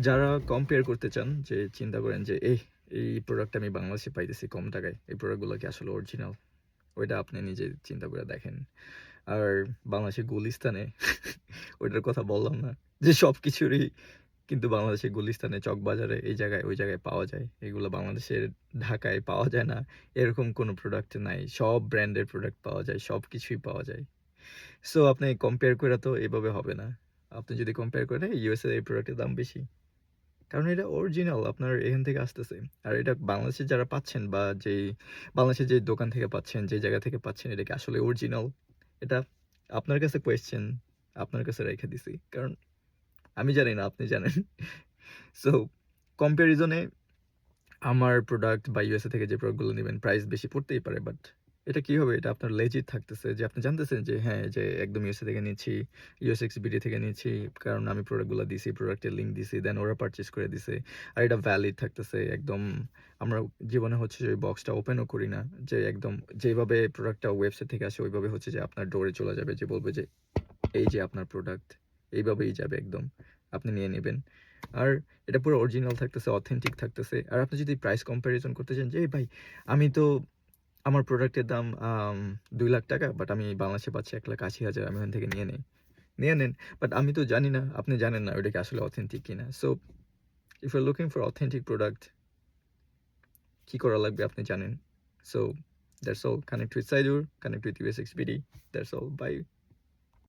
যারা কম্পেয়ার করতে চান যে চিন্তা করেন যে এই প্রোডাক্ট আমি বাংলাদেশে পাইতেছি কম টাকায়। এই প্রোডাক্টগুলো কি আসলে অরিজিনাল? ওইটা আপনি নিজে চিন্তা করে দেখেন। আর বাংলাদেশের গুলিস্তানে ওইটার কথা বললাম না। যে সবকিছুরই কিন্তু বাংলাদেশের গুলিস্তানে, চকবাজারে এই জায়গায় ওই জায়গায় পাওয়া যায়। এগুলো বাংলাদেশের ঢাকায় পাওয়া যায় না। এরকম কোনো প্রোডাক্ট নাই। সব ব্র্যান্ডের প্রোডাক্ট পাওয়া যায়। সবকিছুই পাওয়া যায়। সো আপনি কম্পেয়ার কইরা তো এভাবে হবে না। আপনি যদি কম্পেয়ার করেন ইউএসএ এই প্রোডাক্টের দাম বেশি। কারণ এটা অরিজিনাল আপনার এখান থেকে আসতেছে। আর এটা বাংলাদেশে যারা পাচ্ছেন বা বাংলাদেশের যে দোকান থেকে পাচ্ছেন, যে জায়গা থেকে পাচ্ছেন এটা কি আসলে অরিজিনাল? এটা আপনার কাছে কোয়েশ্চেন, আপনার কাছে রাইখা দিছি। কারণ আমি জানি না, আপনি জানেন। সো কম্প্যারিজন এ আমার প্রোডাক্ট বা ইউএসএ থেকে যে প্রোডাক্টগুলো নিবেন প্রাইস বেশি পড়তেই পারে। বাট এটা কি হবে? এটা আপনার লেজিট থাকতেছে যে আপনি জানতেছেন যে হ্যাঁ, যে একদম ইউএসএ থেকে নিচ্ছি, ইউএসএক্সবিডি থেকে নিচ্ছি। কারণ আমি প্রোডাক্টগুলো দিছি, প্রোডাক্টের লিংক দিছি, দেন ওরা পারচেজ করে দিছে। আর এটা ভ্যালিড থাকতেছে একদম। আমরা জীবনে হচ্ছে যে ওই বক্সটা ওপেনও করি না। যে একদম যেভাবে প্রোডাক্টটা ওয়েবসাইট থেকে আসে ওইভাবে হচ্ছে যে আপনার ডোরে চলে যাবে। যে বলবে যে এই যে আপনার প্রোডাক্ট। এইভাবেই যাবে একদম। আপনি নিয়ে নিবেন। আর এটা পুরো অরিজিনাল থাকতেছে, অথেন্টিক থাকতেছে। আর আপনি যদি প্রাইস কম্প্যারিজন করতে চান যে, "এই ভাই, আমি তো আমার প্রোডাক্টের দাম ৳2,00,000 বাট আমি বাংলাদেশে পাচ্ছি ৳1,80,000 আমি ওখান থেকে নিয়ে নেই।" নিয়ে নেন। বাট আমি তো জানি না, আপনি জানেন না ওইটা কি আসলে অথেন্টিক কিনা। So if you are looking for authentic product কি করা লাগবে আপনি জানেন। So that's all. Connect with Saidur, connect with USXBD. That's all. By.